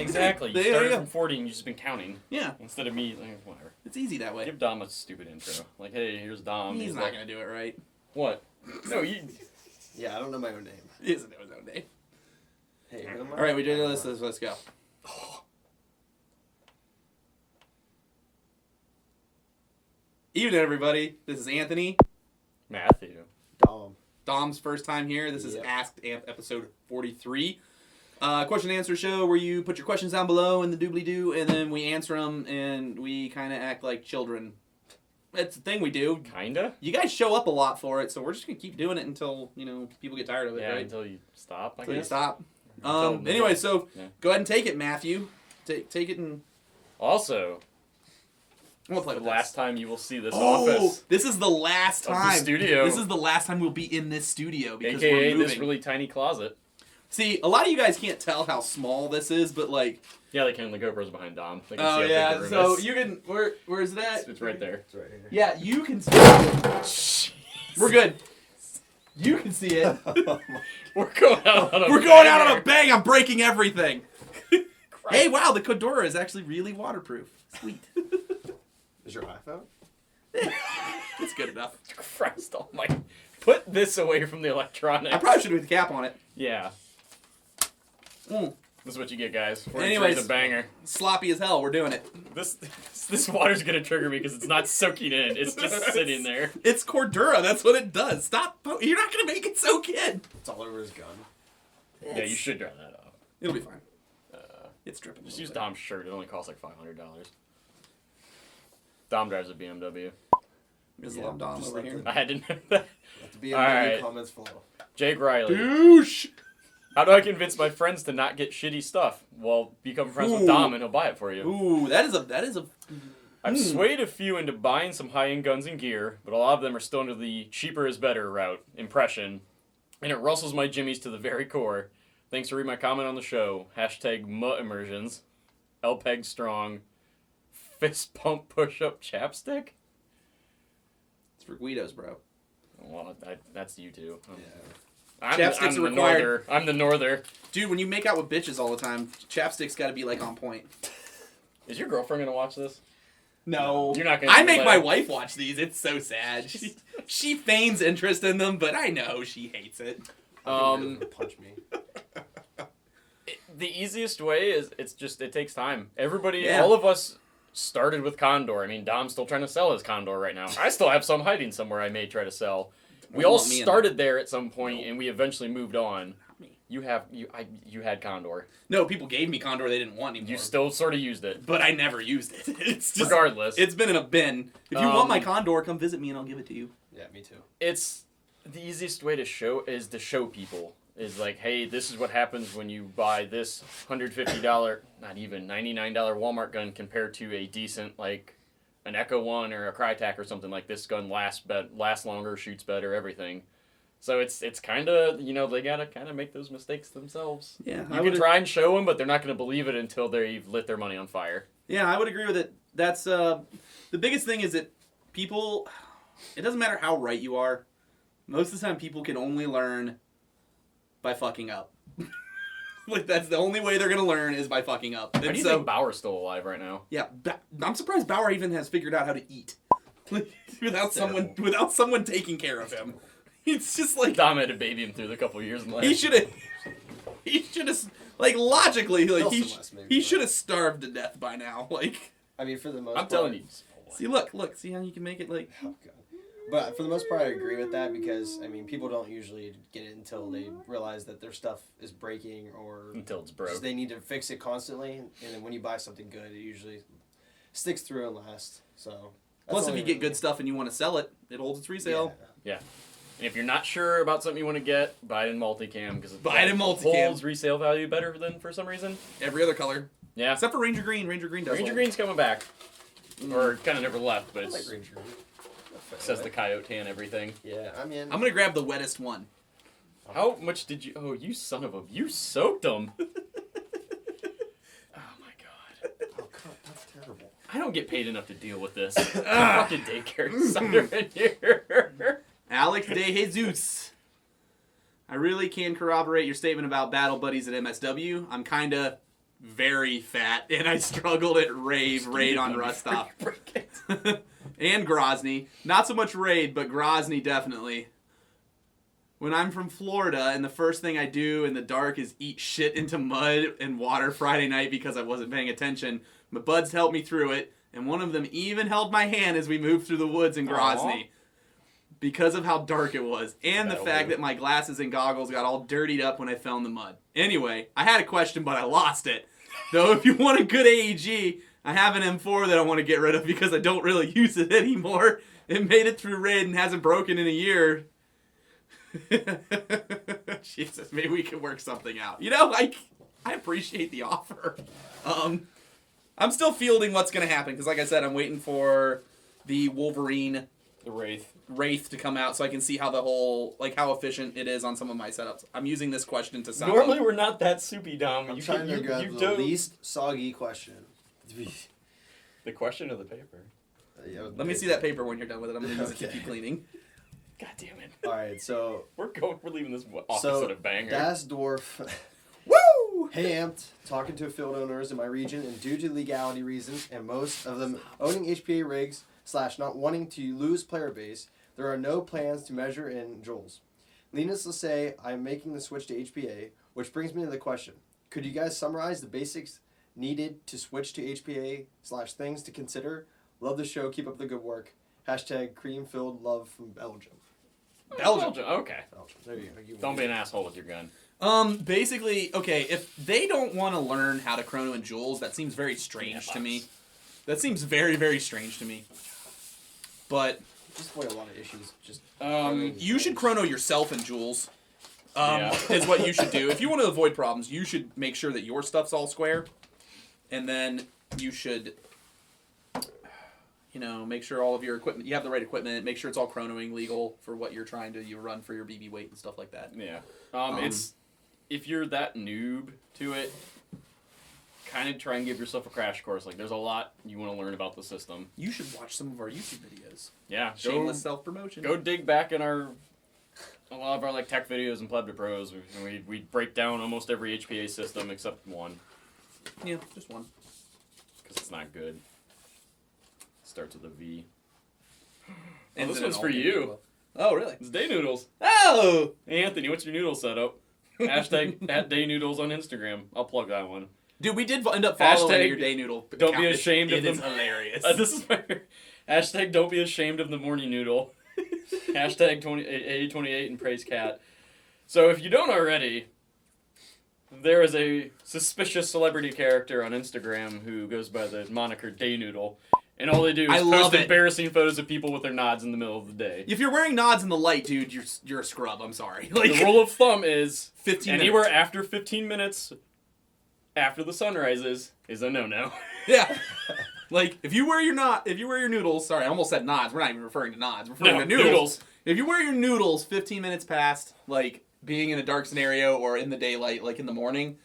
Exactly. You started from 40 and you've just been counting. Yeah. Instead of me, whatever. It's easy that way. Give Dom a stupid intro. Like, hey, here's Dom. He's not going to do it right. What? No, you... Yeah, I don't know my own name. He doesn't know his own name. Hey, all right, we did this. Let's go. Evening, everybody. This is Anthony. Matthew. Dom's first time here. This is Asked Amp episode 43. Question and answer show where you put your questions down below in the doobly-doo, and then we answer them, and we kind of act like children. That's the thing we do. Kinda? You guys show up a lot for it, so we're just going to keep doing it until, people get tired of it, right? Until you stop, I guess. Until you stop. Anyway, so go ahead and take it, Matthew. Take it and... Also... I'm gonna play with last time you will see this office. This is the last time. Of the studio. This is the last time we'll be in this studio because we're AKA moving. this really tiny closet. See, a lot of you guys can't tell how small this is, but like... Yeah, they can. The GoPro's behind Dom. They can Oh, see how yeah, big the so room is. you can... Where's that? It's right there. It's right here. Yeah, you can see it. We're good. You can see it. We're going out on a We're going out on a bang. I'm breaking everything. Hey, wow, the Kodora is actually really waterproof. Sweet. Is your iPhone? It's good enough. Christ almighty. Put this away from the electronics. I probably should have put the cap on it. Yeah. Mm. This is what you get, guys. Anyways, It's a banger. Sloppy as hell. We're doing it. This water's gonna trigger me because it's not soaking in. It's just sitting there. It's Cordura. That's what it does. Stop. You're not gonna make it soak in. It's all over his gun. Yeah, you should dry that off. It'll be fine. It's dripping. Just use Dom's shirt. It only costs like $500. Dom drives a BMW. Just love Dom over here. I had to know that. Let the BMW Alright. comments flow. Jake Riley. Douche. How do I convince my friends to not get shitty stuff? Well, become friends with Dom and he'll buy it for you. Ooh, that is a. I've swayed a few into buying some high-end guns and gear, but a lot of them are still under the cheaper is better route, impression. And it rustles my jimmies to the very core. Thanks for reading my comment on the show. Hashtag mutt immersions. LPEG strong. Fist pump push-up chapstick? It's for Guidos, bro. Well, that's you two. Yeah. Chapsticks are required. I'm the norther. Dude, when you make out with bitches all the time, chapstick's got to be like on point. Is your girlfriend gonna watch this? No. You're not gonna. I make my wife watch these. It's so sad. She feigns interest in them, but I know she hates it. Punch me. The easiest way is it takes time. Everybody, Yeah. all of us started with Condor. I mean, Dom's still trying to sell his Condor right now. I still have some hiding somewhere I may try to sell. We all started there at some point, and we eventually moved on. You had Condor. No, people gave me Condor they didn't want anymore. You still sort of used it. But I never used it. It's just, Regardless. It's been in a bin. If you want my Condor, come visit me and I'll give it to you. Yeah, me too. It's the easiest way to show people. Is like, hey, this is what happens when you buy this $150, not even $99 Walmart gun compared to a decent, like, an Echo 1 or a Crytek or something like this gun lasts longer, shoots better, everything. So it's kind of, they got to kind of make those mistakes themselves. Yeah, you can try and show them, but they're not going to believe it until they've lit their money on fire. Yeah, I would agree with it. That's, the biggest thing is that people, it doesn't matter how right you are, most of the time people can only learn by fucking up. Like, that's the only way they're going to learn is by fucking up. How do you think Bauer's still alive right now? Yeah, I'm surprised Bauer even has figured out how to eat. without someone taking care of him. It's just like... Dom had to baby him through the couple years in life. He should have, like, logically, like, he should have starved to death by now. Like, I mean, for the most part... I'm telling you. See, look, see how you can make it, like... Oh, God. But for the most part, I agree with that because, I mean, people don't usually get it until they realize that their stuff is breaking or... Until it's broke. They need to fix it constantly, and then when you buy something good, it usually sticks through and lasts, so... Plus, if you get good stuff and you want to sell it, it holds its resale. Yeah. And if you're not sure about something you want to get, buy it in multicam, because it holds resale value better than for some reason. Every other color. Yeah. Except for Ranger Green. Ranger Green does Ranger Green's coming back. Or kind of never left, but I it's... like Ranger Green. Says the coyote and everything. Yeah, I mean... I'm going to grab the wettest one. How much did you... Oh, you son of a... You soaked them. Oh, my God. Oh, God, that's terrible. I don't get paid enough to deal with this. Fucking daycare insider in here. Alex De Jesus. I really can corroborate your statement about battle buddies at MSW. I'm kind of very fat, and I struggled at Raid on Rostov. And Grozny. Not so much Raid, but Grozny definitely. When I'm from Florida, and the first thing I do in the dark is eat shit into mud and water Friday night because I wasn't paying attention, my buds helped me through it, and one of them even held my hand as we moved through the woods in Grozny. Because of how dark it was, and the fact that my glasses and goggles got all dirtied up when I fell in the mud. Anyway, I had a question, but I lost it. Though if you want a good AEG, I have an M4 that I want to get rid of because I don't really use it anymore. It made it through Raid and hasn't broken in a year. Jesus, maybe we can work something out. You know, I appreciate the offer. I'm still fielding what's going to happen because, like I said, I'm waiting for the Wolverine, The Wraith to come out so I can see how the whole, like, how efficient it is on some of my setups. I'm using this question to sound. Normally we're not that soupy dumb. I'm trying to grab the least soggy question. The question of the paper. Let me see that paper when you're done with it. I'm going to use it to keep cleaning. God damn it. Alright, so... We're leaving this office at a banger. Das Dwarf... Woo! Hey Amped, talking to field owners in my region, and due to legality reasons, and most of them owning HPA rigs / not wanting to lose player base, there are no plans to measure in joules. Needless to say, I am making the switch to HPA, which brings me to the question. Could you guys summarize the basics needed to switch to HPA / things to consider? Love the show, keep up the good work. # cream-filled love from Belgium. Belgium. Okay. Belgium. There you go. Don't be an asshole with your gun. Basically, okay, if they don't want to learn how to chrono in joules, that seems very strange to me. That seems very, very strange to me. But just avoid a lot of issues. Just you should chrono yourself in joules. Is what you should do. If you want to avoid problems, you should make sure that your stuff's all square, and then you should, make sure all of your equipment, you have the right equipment. Make sure it's all chronoing legal for what you're trying to run for your BB weight and stuff like that. Yeah. It's if you're that noob to it, kind of try and give yourself a crash course. Like, there's a lot you want to learn about the system. You should watch some of our YouTube videos. Yeah. Shameless self-promotion. Go dig back in a lot of our like tech videos and Pleb to Pros. We break down almost every HPA system except one. Yeah, just one. Because it's not good. Starts with a V. And this one's for you. Oh, really? It's Daynoodles. Oh! Hey, Anthony, what's your noodle setup? Hashtag @Daynoodles on Instagram. I'll plug that one. Dude, we did end up following Hashtag your day noodle. Don't account. be ashamed of them. It is hilarious. This is my hashtag. Don't be ashamed of the morning noodle. Hashtag 8028 and praise cat. So if you don't already, there is a suspicious celebrity character on Instagram who goes by the moniker Daynoodle, and all they do is post embarrassing photos of people with their nods in the middle of the day. If you're wearing nods in the light, dude, you're a scrub. I'm sorry. Like, the rule of thumb is 15 anywhere minutes. after 15 minutes after the sun rises is a no-no. Yeah. Like, if you wear your noodles, sorry, I almost said nods. We're not even referring to nods. We're referring to noodles. If you wear your noodles 15 minutes past, like, being in a dark scenario or in the daylight, like in the morning,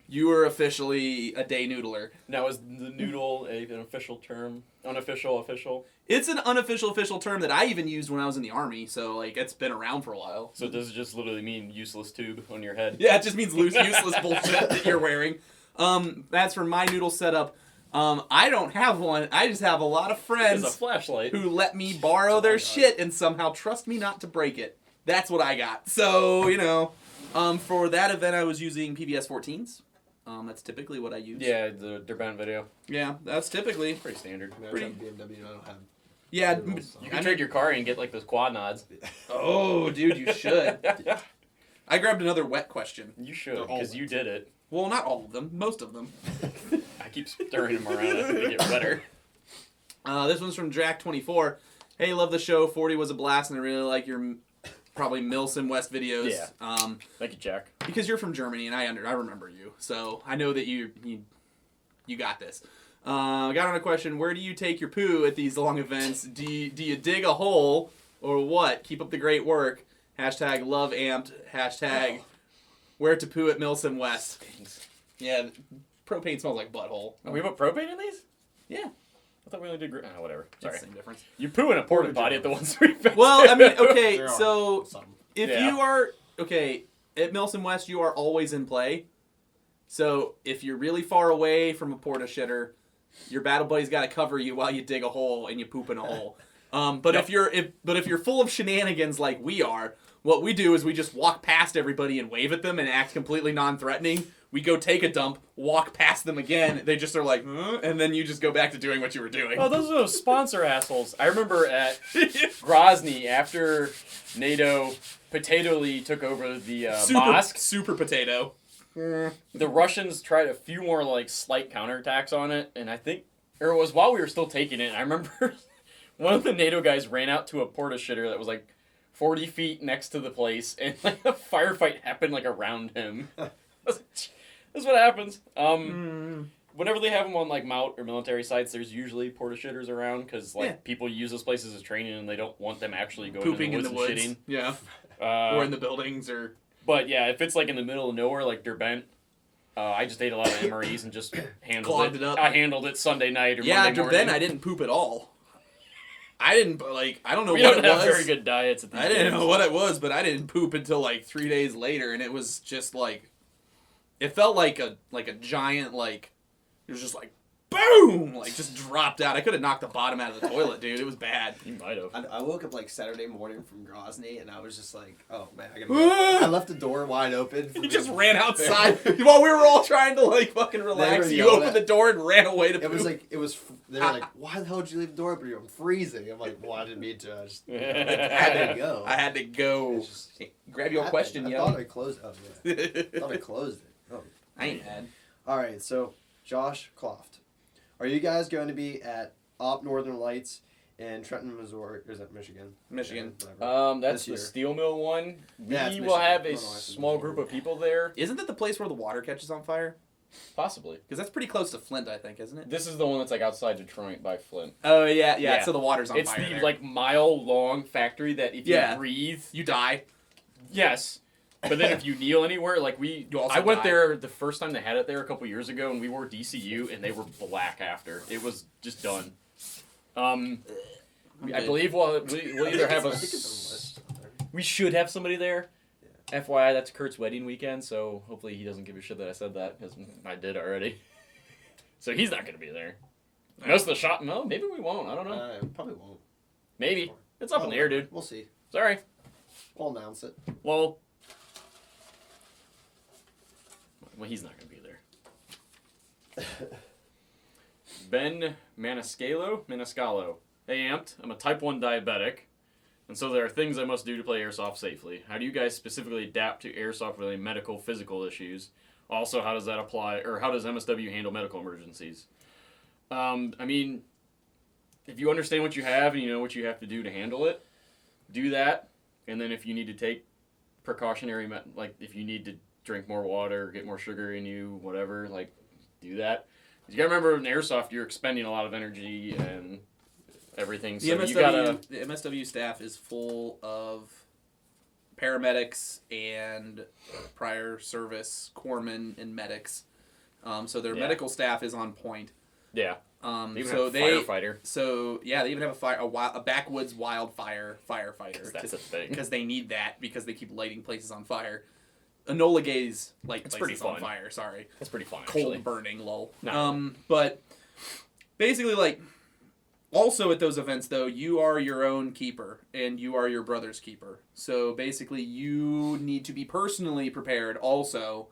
you are officially a day noodler. Now, is the noodle an official term? Unofficial, official? It's an unofficial, official term that I even used when I was in the Army, so, like, it's been around for a while. So does it just literally mean useless tube on your head? Yeah, it just means useless bullshit that you're wearing. That's for my noodle setup. I don't have one. I just have a lot of friends It's a flashlight. who let me borrow their shit and somehow trust me not to break it. That's what I got. So, for that event, I was using PBS 14s. That's typically what I use. Yeah, the Durban video. Yeah, that's typically Pretty standard. BMW, I don't have. Yeah, You can trade your car and get like those quad nods. Oh, dude, you should. I grabbed another wet question. You should, because you did it. Well, not all of them. Most of them. I keep stirring them around. I think they get wetter. This one's from Jack24. Hey, love the show. 40 was a blast, and I really like your probably Milsim West videos. Yeah. Thank you, Jack. Because you're from Germany, and I remember you, so I know that you got this. I got on a question. Where do you take your poo at these long events? Do you dig a hole or what? Keep up the great work. Hashtag love amped. Hashtag where to poo at Milsim West. Thanks. Yeah, propane smells like butthole. Oh, we put propane in these? Yeah. I thought we only did whatever. Sorry. Same difference. You poo in a porta potty at the ones we found. Well, I mean, okay, There are so some. if you are, okay, at Milsim West, you are always in play. So if you're really far away from a porta shitter, your battle buddy's got to cover you while you dig a hole and you poop in a hole. But if you're full of shenanigans like we are, what we do is we just walk past everybody and wave at them and act completely non-threatening. We go take a dump, walk past them again. They just are like, huh? And then you just go back to doing what you were doing. Oh, those are those sponsor assholes. I remember at Grozny, after NATO Potato Lee took over the mosque, Super potato. the Russians tried a few more like slight counterattacks on it, and I think, or it was while we were still taking it. I remember one of the NATO guys ran out to a porta shitter that was like 40 feet next to the place, and like a firefight happened like around him. That's what happens. Whenever they have them on like MOUT or military sites, there's usually porta shitters around because like people use those places as training and they don't want them actually going pooping in the woods and shitting. Yeah, or in the buildings or. But yeah, if it's like in the middle of nowhere, like Derbent, I just ate a lot of MREs and just handled it. I handled it Sunday night or Monday morning. Derbent, I didn't poop at all. I didn't like. I don't know we what don't it have was. Very good diets at these I didn't days. know what it was, but I didn't poop until like 3 days later, and it was just like, it felt like a giant like, it was just like, boom, like just dropped out. I could have knocked the bottom out of the toilet, dude. It was bad. You might have. I woke up like Saturday morning from Grozny, and I was just like, "Oh man, I left the door wide open." You just ran outside while we were all trying to like fucking relax. You opened the door and ran away to poop. They were like, "Why the hell did you leave the door open? I'm freezing." I'm like, "Well, I didn't mean to. I just had to go." I had to go. Grab your question, yo. I thought I closed. Oh yeah, I thought I closed it. Oh, I ain't mad. All right, so Josh Kloft, are you guys going to be at Op Northern Lights in Trenton, Missouri? Or is that Michigan? Michigan. That's the steel mill one. Yeah, We it's will have a Michigan. small group of people there. Isn't that the place where the water catches on fire? Possibly. Because that's pretty close to Flint, I think, isn't it? This is the one that's like outside Detroit by Flint. Oh yeah. So the water's on it's fire. It's the there. like mile-long factory that if you breathe, you die. Yes. But then if you kneel anywhere, like I went die. there the first time they had it there a couple years ago, and we wore DCU, and they were black after. It was just done. I believe we'll either have we should have somebody there. Yeah. FYI, that's Kurt's wedding weekend, so hopefully he doesn't give a shit that I said that, because I did already. So he's not going to be there. Most of the shop, no, maybe we won't. I don't know. Probably won't. Maybe. It's up in the air, dude. We'll see. Sorry. We'll announce it. Well, he's not going to be there. Ben Maniscalco. Hey, Amped. I'm a type 1 diabetic, and so there are things I must do to play Airsoft safely. How do you guys specifically adapt to Airsoft-related medical, physical issues? Also, how does that apply, or how does MSW handle medical emergencies? I mean, if you understand what you have and you know what you have to do to handle it, do that. And then if you need to take precautionary, like if you need to drink more water, get more sugar in you, whatever, like do that. You gotta remember in Airsoft, you're expending a lot of energy and everything. So the MSW staff is full of paramedics and prior service corpsmen and medics. So their medical staff is on point. Yeah. They even have a firefighter. So yeah, they even have a backwoods wildfire firefighter. That's a thing. Because they need that because they keep lighting places on fire. Enola Gay's light places on fire. Sorry, that's pretty fun. Cold actually. burning, lol. No. But basically, like, also at those events though, you are your own keeper and you are your brother's keeper. So basically, you need to be personally prepared also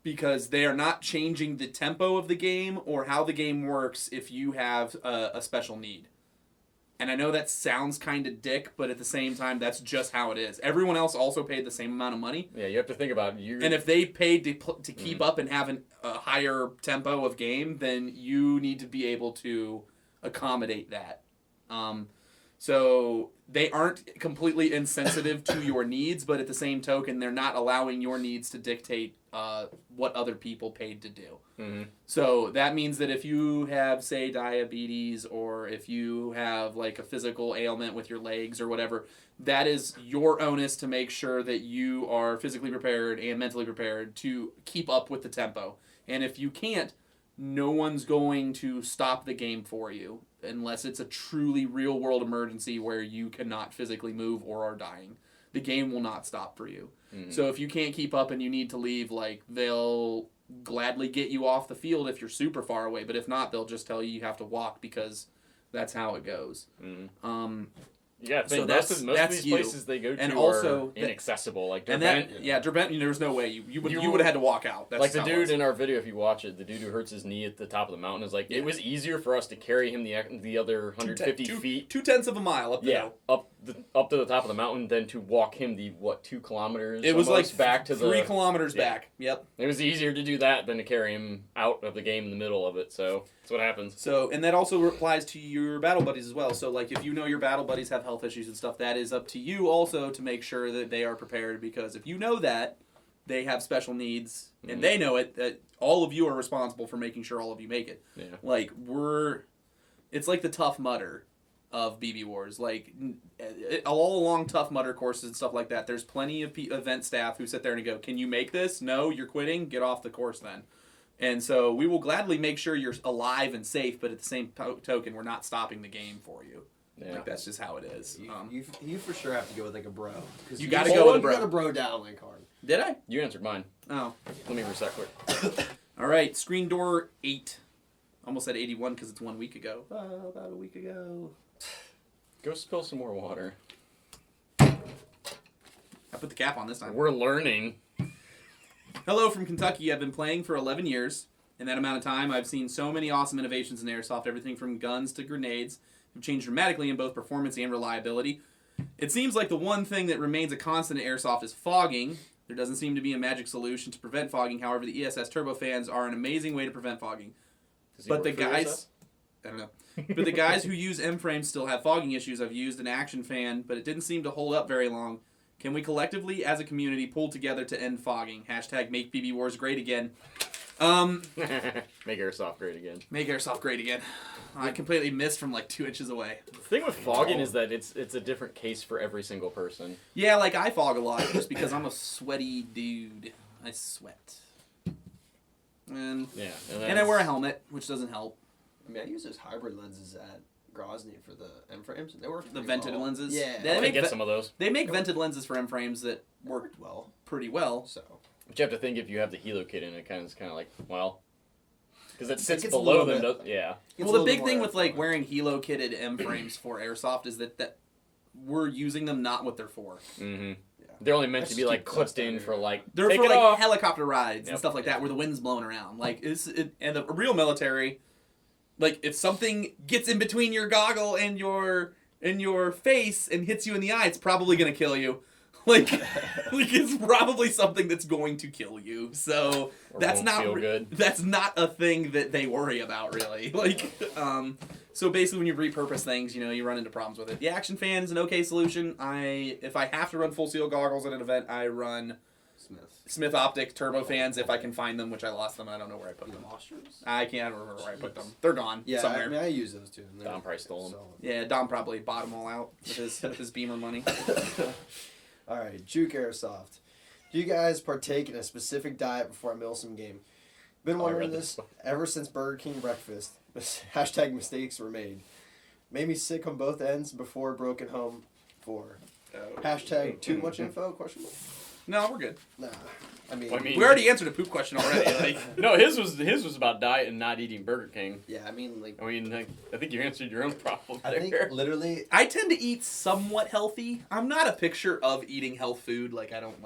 because they are not changing the tempo of the game or how the game works if you have a special need. And I know that sounds kind of dick, but at the same time, that's just how it is. Everyone else also paid the same amount of money. Yeah, you have to think about it. And if they paid to keep up and have a higher tempo of game, then you need to be able to accommodate that. So they aren't completely insensitive to your needs, but at the same token, they're not allowing your needs to dictate what other people paid to do. So that means that if you have, say, diabetes, or if you have like a physical ailment with your legs or whatever, that is your onus to make sure that you are physically prepared and mentally prepared to keep up with the tempo. And if you can't, no one's going to stop the game for you unless it's a truly real-world emergency where you cannot physically move or are dying. The game will not stop for you. So if you can't keep up and you need to leave, like, they'll gladly get you off the field if you're super far away. But if not, they'll just tell you have to walk because that's how it goes. Mm-hmm. Yeah, I So think that's most of these you. places they go to And also are inaccessible. Like And Derbent, Derbent, there's no way you would have had to walk out. That's like the how it dude was. in our video, if you watch it, the dude who hurts his knee at the top of the mountain is like, it was easier for us to carry him the other 150 feet. 2/10 of a mile up the hill. up to the top of the mountain than to walk him the 2 kilometers. It was like back to 3 the kilometers back. Yep. It was easier to do that than to carry him out of the game in the middle of it. So that's what happens. So, and that also applies to your battle buddies as well. So, like, if you know your battle buddies have health issues and stuff, that is up to you also to make sure that they are prepared. Because if you know that they have special needs and they know it, that all of you are responsible for making sure all of you make it. Yeah. Like, it's like the Tough Mudder of BBwarz. Like, all along Tough Mudder courses and stuff like that, there's plenty of event staff who sit there and go, can you make this? No, you're quitting? Get off the course then. And so we will gladly make sure you're alive and safe, but at the same token, we're not stopping the game for you. Yeah. Like, that's just how it is. You for sure have to go with like a bro. You gotta go with a bro. You got a bro downlink hard. Did I? You answered mine. Oh. Let me reset quick. All right, screen door 8. Almost said 81 because it's 1 week ago. About a week ago. Go spill some more water. I put the cap on this time. We're learning. Hello from Kentucky. I've been playing for 11 years. In that amount of time, I've seen so many awesome innovations in Airsoft. Everything from guns to grenades have changed dramatically in both performance and reliability. It seems like the one thing that remains a constant in Airsoft is fogging. There doesn't seem to be a magic solution to prevent fogging. However, the ESS turbofans are an amazing way to prevent fogging. But the guys... I don't know. But the guys who use M-frames still have fogging issues. I've used an action fan, but it didn't seem to hold up very long. Can we collectively, as a community, pull together to end fogging? Hashtag make BBwarz great again. Make Airsoft great again. Make Airsoft great again. I completely missed from like 2 inches away. The thing with fogging is that it's a different case for every single person. Yeah, like I fog a lot just because I'm a sweaty dude. I sweat. And I wear a helmet, which doesn't help. I mean, I use those hybrid lenses at Grozny for the M-frames, and they work The vented lenses? Yeah. They get some of those. They make vented lenses for M-frames that work pretty well. So, But you have to think if you have the Helo kit in it, it's kind of like, well... Because it sits gets a below little them. bit- Yeah. Well, the big thing with like wearing Helo kitted M-frames for Airsoft is that we're using them not what they're for. Mm-hmm. They're only meant to be like clipped in for like... They're take for it like off. helicopter rides and stuff like that where the wind's blowing around. Like and the real military, like if something gets in between your goggle and your face and hits you in the eye, it's probably gonna kill you. Like it's probably something that's going to kill you. So Or that's won't not feel good. that's not a thing that they worry about really. Like so basically when you repurpose things, you run into problems with it. The action fan is an okay solution. If I have to run full seal goggles at an event, I run Smith Optic turbofans if I can find them, which I lost them. I don't know where I put them. I can't remember where I put them. They're gone somewhere. I mean, I use those too. Dom probably stole them. Yeah, Dom probably bought them all out with his Beamer money. All right, Juke Airsoft. Do you guys partake in a specific diet before a Milsim game? Been wondering this ever since Burger King breakfast. Hashtag mistakes were made. Made me sick on both ends before broken home for. Hashtag too much info? Question mark? No, we're good. Nah. I mean, We already answered a poop question already. Like, No, his was about diet and not eating Burger King. yeah, I mean, like, I think you answered your own problem I there. think literally, I tend to eat somewhat healthy. I'm not a picture of eating health food. Like, I don't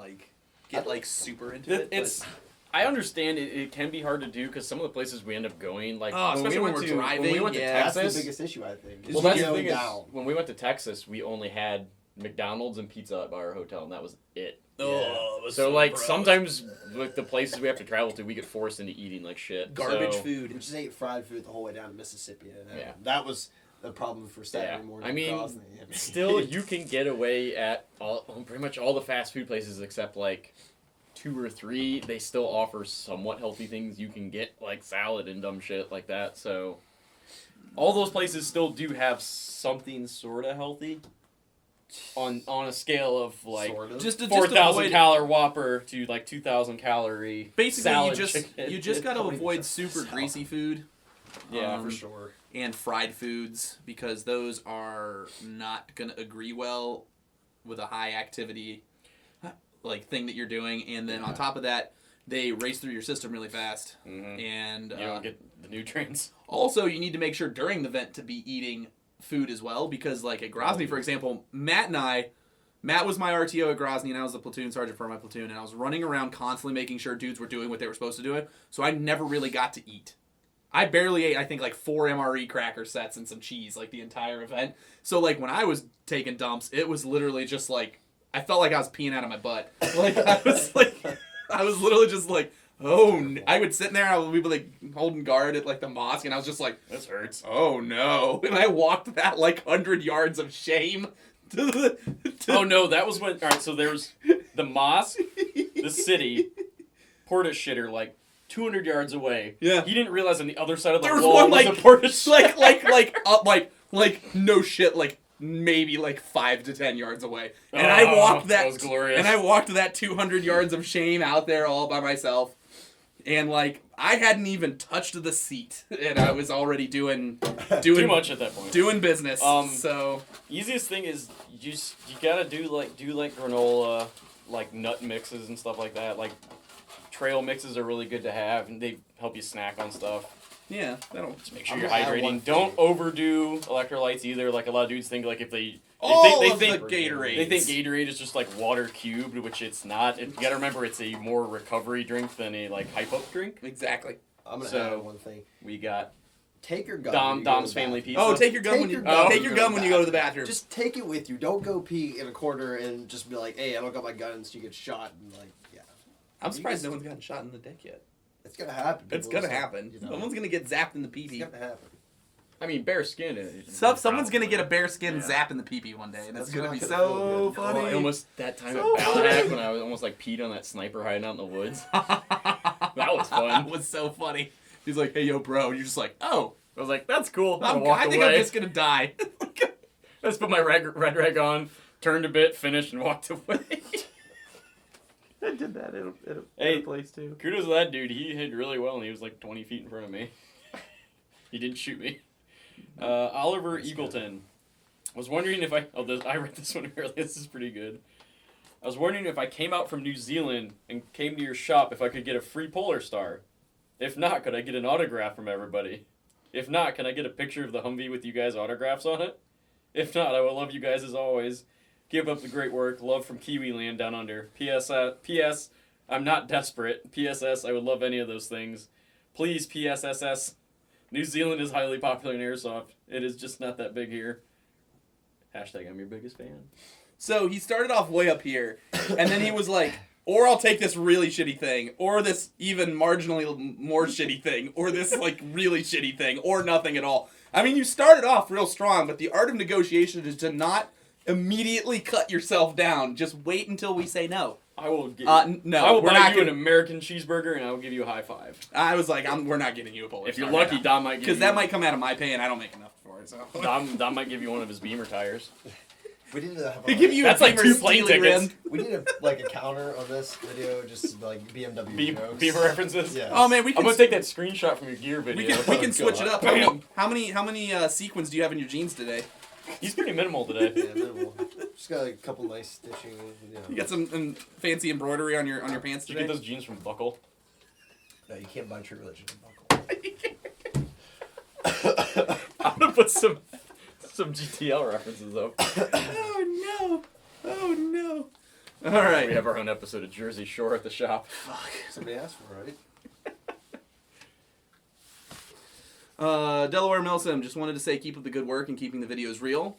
get super into it. It's. I understand it can be hard to do because some of the places we end up going, like especially when we're driving, when we went to that's Texas. the biggest issue, I think. Well, that's the going thing down. is, when we went to Texas, we only had McDonald's and pizza by our hotel, and that was it. Oh, it was So like gross. sometimes with the places we have to travel to, we get forced into eating like shit. Garbage So, food. We just ate fried food the whole way down to Mississippi. And Yeah. that was the problem for Saturday Yeah. morning. I mean, Grozny. Still, you can get away at pretty much all the fast food places except like 2 or 3. They still offer somewhat healthy things you can get, like salad and dumb shit like that. So all those places still do have something sort of healthy. On a scale of like Sort of. Just 4,000 avoid calorie Whopper to like 2,000 calorie. Basically, salad you chicken. just got to Probably avoid just super salad. greasy food. Yeah, for sure. And fried foods because those are not going to agree well with a high activity like thing that you're doing. And then on top of that, they race through your system really fast. Mm-hmm. And You don't get the nutrients. also, you need to make sure during the vent to be eating food as well, because like at Grozny, for example, Matt was my RTO at Grozny, and I was the platoon sergeant for my platoon, and I was running around constantly making sure dudes were doing what they were supposed to do, so I never really got to eat. I barely ate, I think, like 4 MRE cracker sets and some cheese, like, the entire event. So, like, when I was taking dumps, it was literally just, like, I felt like I was peeing out of my butt. Like, I was literally just, like, I would sit in there, we'd be, like, holding guard at, like, the mosque, and I was just like, This hurts. oh, no. And I walked that, like, 100 yards of shame. Oh, no, that was when... All right, so there's the mosque, the city, porta shitter, like, 200 yards away. Yeah. He didn't realize on the other side of the There was wall one, was like, a porta shitter. like, no shit, like, maybe, like, 5 to 10 yards away. And Oh, I walked that was glorious. And I walked that 200 yards of shame out there all by myself. And, like, I hadn't even touched the seat. And I was already doing Too much at that point. doing business. So, Easiest thing is you gotta do like granola, like nut mixes and stuff like that. Like trail mixes are really good to have, and they help you snack on stuff. yeah, that'll... Just make sure I'm you're gonna add one hydrating. thing. Don't overdo electrolytes either. Like a lot of dudes think like if they All think of the Gatorades. They think Gatorade is just like water cubed, which it's not. You gotta remember it's a more recovery drink than a like hype up drink. Exactly. I'm gonna So- add one thing. We got Take your gun. when you go to Dom's the family bathroom. pizza. Oh, take your gun Take when you your gun take your gun when you go to the bathroom. Just take it with you. Don't go pee in a corner and just be like, "Hey, I don't got my gun," so you get shot. And like, yeah, I'm surprised no one's gotten shot in the dick yet. it's gonna happen. It's People gonna just- happen. you know, Someone's gonna get zapped in the it's pee-pee. gonna happen. I mean, bare skin. Someone's gonna get a bare skin Yeah. zap in the pee-pee one day, and it's That's gonna not be gonna so feel good. funny. I almost that time So at funny. Ballahack when I was almost like peed on that sniper hiding out in the woods. That was fun. That was so funny. He's like, "Hey, yo, bro," and you're just like, "Oh, I was like, that's cool. I think I'm just gonna die." I just put my red rag on, turned a bit, finished, and walked away. I did that at a Hey. place too. Kudos to that dude. He hit really well, and he was like 20 feet in front of me. He didn't shoot me. Oliver Eagleton was wondering if I read this one earlier. This is pretty good. I was wondering if I came out from New Zealand and came to your shop if I could get a free Polar Star. If not, could I get an autograph from everybody? If not, can I get a picture of the Humvee with you guys' autographs on it? If not, I will love you guys as always. Keep up the great work. Love from Kiwi Land down under. P.S. I'm not desperate. P.S.S. I would love any of those things. Please, P.S.S.S. New Zealand is highly popular in Airsoft. It is just not that big here. Hashtag I'm your biggest fan. So he started off way up here, and then he was like, "Or I'll take this really shitty thing, or this even marginally more shitty thing, or this like really shitty thing, or nothing at all." I mean, you started off real strong, but the art of negotiation is to not immediately cut yourself down. Just wait until we say no. I will give No, I will we're buy not you an gonna- American cheeseburger and I will give you a high five. I was like, we're not getting you a Polar If you're Star lucky, right now. Dom might give you Because that might come out of my pay, and I don't make enough for it. So Dom might give you one of his Beamer tires. We need to have. they give you That's a like Beamer 2 plane Steely tickets. rim. We need like a counter on this video, just like BMW jokes. Beamer references. Yeah. Oh man, we I'm can gonna take that screenshot from your gear we video. can, we can Oh, switch it God. up. How many sequins do you have in your jeans today? He's pretty minimal today. Yeah, minimal. Just got a couple nice stitching. You know. You got some fancy embroidery on your pants Did you today? get those jeans from Buckle? No, you can't buy True Religion in Buckle. I'm gonna put some GTL references up. Oh no! All right. We have our own episode of Jersey Shore at the shop. Somebody asked for it, right? Delaware Milsim just wanted to say keep up the good work and keeping the videos real.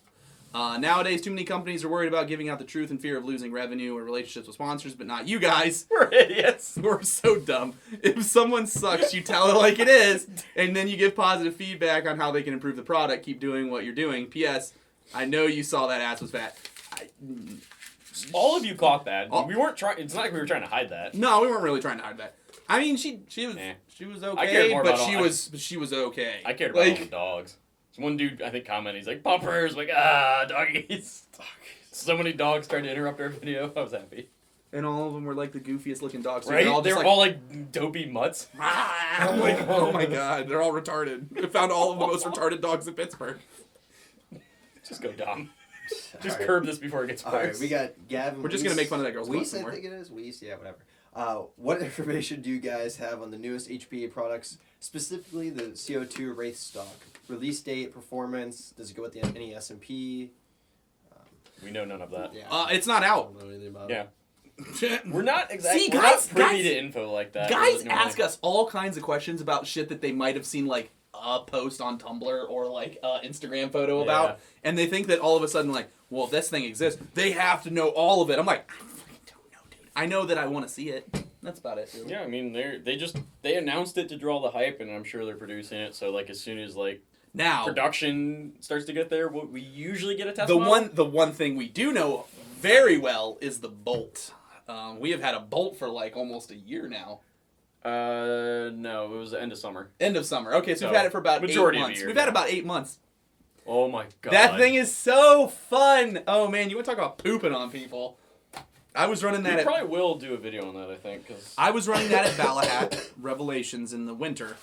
Nowadays, too many companies are worried about giving out the truth in fear of losing revenue or relationships with sponsors, but not you guys. We're idiots. We're so dumb. If someone sucks, you tell it like it is, and then you give positive feedback on how they can improve the product. Keep doing what you're doing. P.S. I know you saw that ass was fat. All of you caught that. Oh. We weren't trying. It's not like we were trying to hide that. No, we weren't really trying to hide that. I mean, she was Eh. she was I cared okay, more but about all- she was okay. I cared about all like the dogs. So one dude, I think, commented. He's like, "Bumpers!" Like, doggies. So many dogs tried to interrupt our video. I was happy. and all of them were like the goofiest looking dogs. So Right? they're all They just were like, all like dopey mutts. I'm like, oh my god, they're all retarded. I found all of the most retarded dogs in Pittsburgh. Just go Dom. Just Alright. curb this before it gets worse. All right, we got Gavin. We're just gonna make fun of that girl's butt Weiss, some I more. think it is Weiss. Yeah, whatever. What information do you guys have on the newest HPA products, specifically the CO2 Wraith stock? Release date, performance, does it go with any S&P? We know none of that. Yeah. It's not I out. don't know anything about Yeah. it. We're not exactly See, we're guys- not privy guys- to info like that. Guys normally. ask us all kinds of questions about shit that they might have seen, like, a post on Tumblr or, like, a Instagram photo about, and they think that all of a sudden, like, well, if this thing exists, they have to know all of it. I'm like, I fucking don't know, dude. I know that I want to see it. That's about it, dude. Yeah, I mean they announced it to draw the hype, and I'm sure they're producing it. So like as soon as like Now, production starts to get there, we usually get a test. the model. one thing we do know very well is the bolt. We have had a bolt for like almost a year now. No, it was the end of summer. End of summer. Okay, so So, we've had it for about 8 majority of the months. year, We've had yeah. about 8 months. Oh my god. That thing is so fun. Oh man, you want to talk about pooping on people? I was running that We at probably will do a video on that. I think because I was running that at Valahak Revelations in the winter,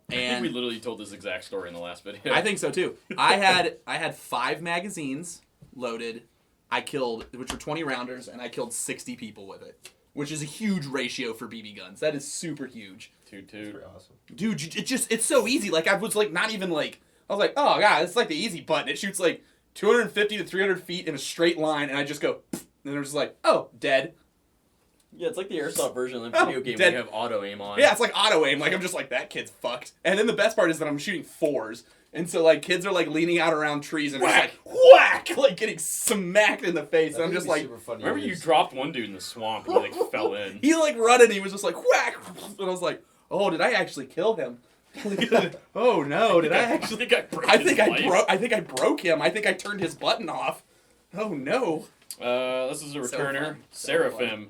I think and we literally told this exact story in the last video. I think so too. I had 5 magazines loaded. I killed, which were 20 rounders, and I killed 60 people with it, which is a huge ratio for BB guns. That is super huge, toot Pretty toot. awesome. dude. It's so easy. Like I was like not even like I was like, oh god, it's like the easy button. It shoots like 250 to 300 feet in a straight line, and I just go, and it was like, oh, dead. Yeah, it's like the Airsoft version of the Oh, video game dead. where you have auto aim on. Yeah, it's like auto aim. Like I'm just like that kid's fucked. And then the best part is that I'm shooting 4s, and so like kids are like leaning out around trees and just like whack, like getting smacked in the face. And I'm just like, super fun to Remember you use. dropped one dude in the swamp and he like fell in. he like running. He was just like whack, and I was like, oh, did I actually kill him? Oh no, did I actually? I think I broke him. I think I turned his button off. Oh no. This is a So returner, fun. Seraphim.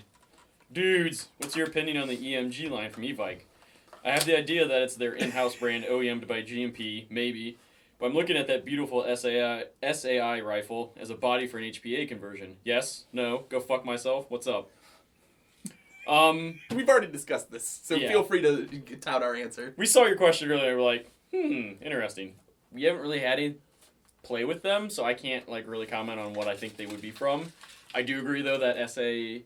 Dudes, what's your opinion on the EMG line from Evike? I have the idea that it's their in-house brand OEM'd by GMP, maybe, but I'm looking at that beautiful SAI rifle as a body for an HPA conversion. Yes? No? Go fuck myself? What's up? We've already discussed this, so Yeah. feel free to tout our answer. We saw your question earlier, we're like, interesting. We haven't really had any play with them, so I can't like really comment on what I think they would be from. I do agree though that SAI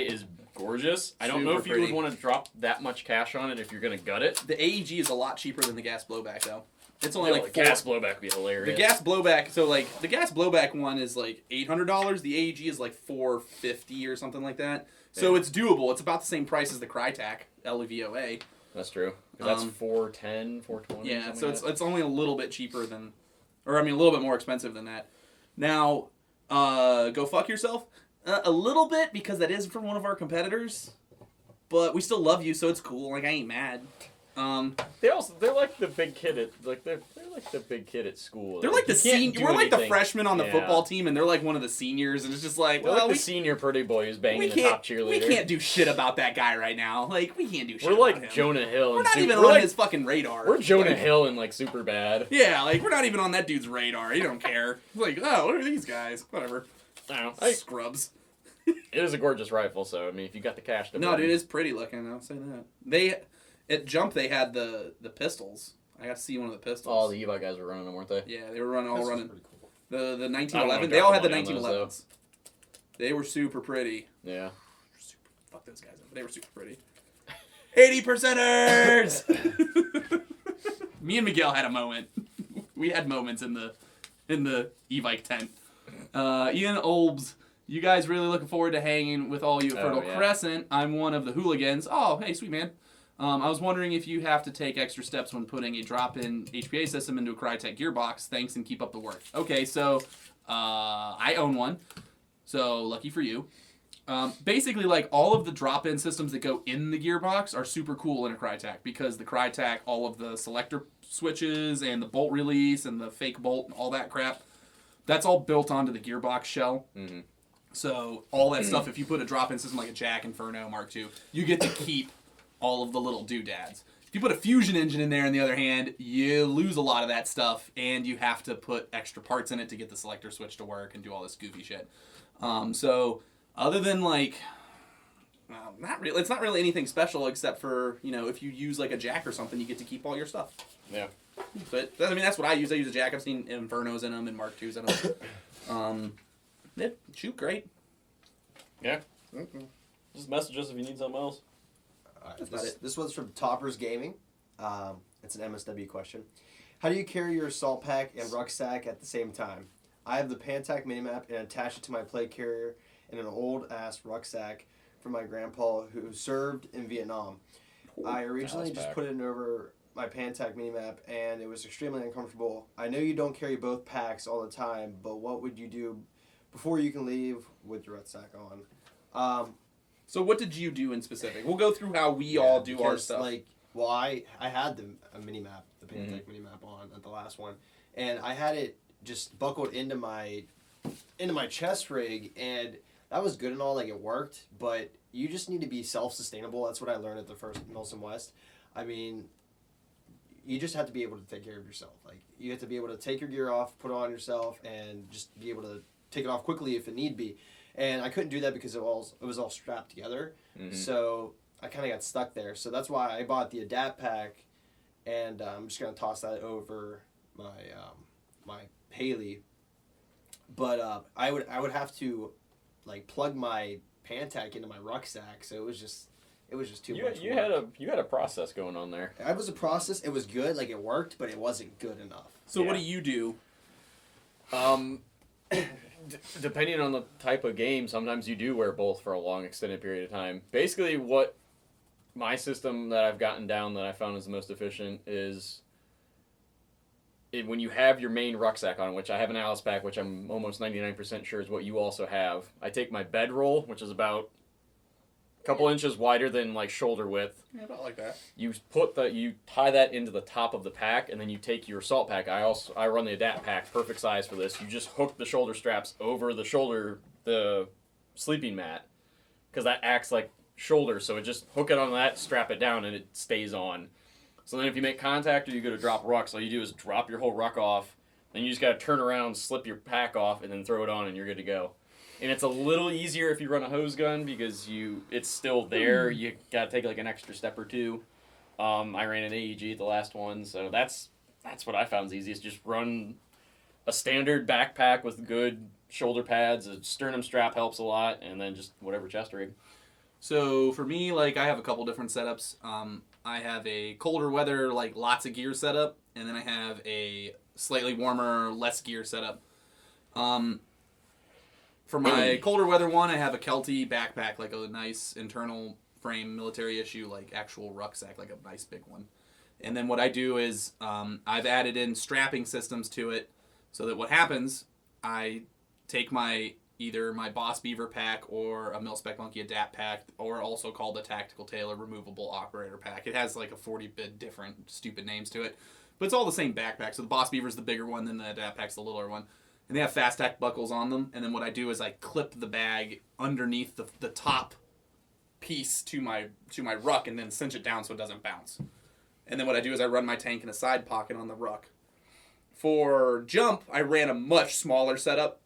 is gorgeous. I don't know Super if you pretty. would want to drop that much cash on it if you're gonna gut it. The AEG is a lot cheaper than the gas blowback though. It's only Yeah, like the gas blowback would be hilarious. The gas blowback, so like the gas blowback one is like $800. The AEG is like $450 or something like that. So Yeah. it's doable. It's about the same price as the Crytac LEVOA. That's true. 'Cause that's Um, 410, 420. Yeah, something so like it's only a little bit cheaper than, or I mean a little bit more expensive than that. Now, go fuck yourself. A little bit because that is from one of our competitors, but we still love you, so it's cool. Like I ain't mad. they're like the big kid at they're like the big kid at school. They're like the You can't senior. do We're like the anything. freshmen on the Yeah. football team, and they're like one of the seniors, and it's just like, We're well, like the we senior pretty boy who's banging we the top can't, cheerleader. we can't do shit about that guy right now. Like, we can't do shit We're about like him. Jonah Hill. We're and not even we're on like, his fucking radar. We're Jonah Like, Hill and like super bad. Yeah, like, we're not even on that dude's radar. He don't care. Like, oh, what are these guys? Whatever. I don't know. Scrubs. It is a gorgeous rifle, so I mean, if you got the cash to No, burn. dude, it's pretty looking. I'll say that. At Jump, they had the pistols. I got to see one of the pistols. all the Evi guys were running them, weren't they? Yeah, they were all This is running. pretty cool. The I don't wanna 1911. They drop all had the money on those, 1911s. They were super pretty. Yeah. Fuck those guys up. They were super pretty. 80%ers! Me and Miguel had a moment. We had moments in the Evike tent. Ian Olbs, you guys really looking forward to hanging with all you at Fertile yeah. Crescent. I'm one of the hooligans. Oh, hey, sweet man. I was wondering if you have to take extra steps when putting a drop-in HPA system into a Crytek gearbox. Thanks and keep up the work. Okay, so I own one. So lucky for you. Basically, like, all of the drop-in systems that go in the gearbox are super cool in a Crytek because the Crytek, all of the selector switches and the bolt release and the fake bolt and all that crap, that's all built onto the gearbox shell. Mm-hmm. So all that stuff, if you put a drop-in system like a Jack Inferno Mark II, you get to keep all of the little doodads. If you put a fusion engine in there, on the other hand, you lose a lot of that stuff, and you have to put extra parts in it to get the selector switch to work and do all this goofy shit. So other than like, well, not really. It's not really anything special except for, you know, if you use like a Jack or something, you get to keep all your stuff. Yeah. But I mean, that's what I use. I use a Jack. I've seen Infernos in them and Mark IIs in them. Yeah, shoot great. Yeah. Just message us if you need something else. That's about it. This one's from Toppers Gaming. It's an MSW question. How do you carry your assault pack and rucksack at the same time? I have the Pantac minimap and attach it to my plate carrier in an old-ass rucksack from my grandpa who served in Vietnam. I originally just put it over my Pantac minimap, and it was extremely uncomfortable. I know you don't carry both packs all the time, but what would you do before you can leave with your rucksack on? So what did you do in specific? We'll go through how we all do our stuff. I had a minimap, the Pantac minimap on at the last one, and I had it just buckled into my chest rig, and that was good and all, like it worked, but you just need to be self-sustainable. That's what I learned at the first Milsim West. I mean, you just have to be able to take care of yourself. Like, you have to be able to take your gear off, put it on yourself, and just be able to take it off quickly if it need be. And I couldn't do that because it was all strapped together. So I kind of got stuck there. So that's why I bought the Adapt Pack, and I'm just going to toss that over my my Haley. But I would have to like plug my Pantac into my rucksack, so it was just too much. You had a process going on there. It was a process. It was good, like it worked, but it wasn't good enough. So what do you do? Depending on the type of game, sometimes you do wear both for a long extended period of time. Basically, what my system that I've gotten down that I found is the most efficient is when you have your main rucksack on, which I have an Alice pack, which I'm almost 99% sure is what you also have. I take my bedroll, which is about a couple inches wider than like shoulder width. Yeah, about like that. You tie that into the top of the pack, and then you take your assault pack. I run the Adapt Pack, perfect size for this. You just hook the shoulder straps over the sleeping mat, because that acts like shoulder. So it just hook it on that, strap it down, and it stays on. So then if you make contact or you go to drop rucks, all you do is drop your whole ruck off. Then you just got to turn around, slip your pack off, and then throw it on, and you're good to go. And it's a little easier if you run a hose gun because it's still there. You got to take like an extra step or two. I ran an AEG at the last one, so that's what I found is easiest. Just run a standard backpack with good shoulder pads. A sternum strap helps a lot, and then just whatever chest rig. So for me, like I have a couple different setups. I have a colder weather, like lots of gear setup, and then I have a slightly warmer, less gear setup. For my colder weather one, I have a Kelty backpack, like a nice internal frame military issue, like actual rucksack, like a nice big one. And then what I do is I've added in strapping systems to it so that what happens, I take either my Boss Beaver pack or a Mil-Spec Monkey Adapt pack, or also called a Tactical Tailor Removable Operator pack. It has like a 40-bit different stupid names to it, but it's all the same backpack. So the Boss Beaver's the bigger one, then the Adapt pack's the littler one. And they have fast tack buckles on them, and then what I do is I clip the bag underneath the top piece to my ruck and then cinch it down so it doesn't bounce. And then what I do is I run my tank in a side pocket on the ruck. For jump, I ran a much smaller setup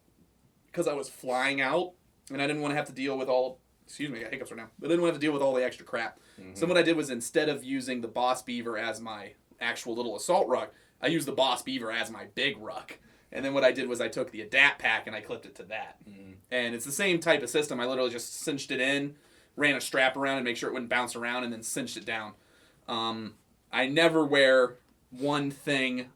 because I was flying out, and I didn't want to have to deal with all... Excuse me, I got hiccups right now. I didn't want to have to deal with all the extra crap. So what I did was, instead of using the Boss Beaver as my actual little assault ruck, I used the Boss Beaver as my big ruck. And then what I did was I took the Adapt Pack and I clipped it to that. And it's the same type of system. I literally just cinched it in, ran a strap around and make sure it wouldn't bounce around, and then cinched it down. I never wear one thing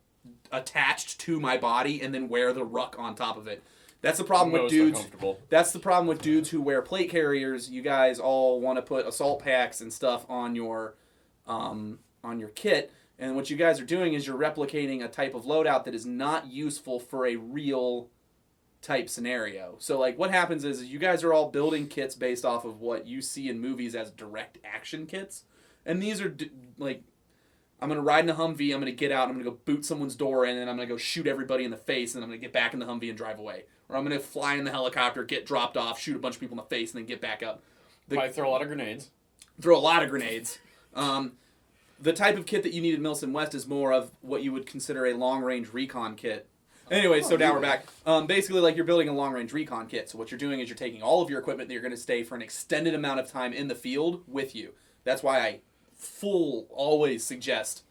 attached to my body and then wear the ruck on top of it. That's the problem with dudes. That's the problem with dudes who wear plate carriers. You guys all want to put assault packs and stuff on your kit, and what you guys are doing is you're replicating a type of loadout that is not useful for a real type scenario. So like what happens is you guys are all building kits based off of what you see in movies as direct action kits, and these are like, I'm going to ride in a Humvee, I'm going to get out, I'm going to go boot someone's door in, and I'm going to go shoot everybody in the face, and I'm going to get back in the Humvee and drive away. Or I'm going to fly in the helicopter, get dropped off, shoot a bunch of people in the face, and then get back up. Might throw a lot of grenades. Throw a lot of grenades. The type of kit that you need at Milsim West is more of what you would consider a long-range recon kit. Anyway, so now we're back. Basically, like you're building a long-range recon kit. So what you're doing is you're taking all of your equipment that you're going to stay for an extended amount of time in the field with you. That's why I always suggest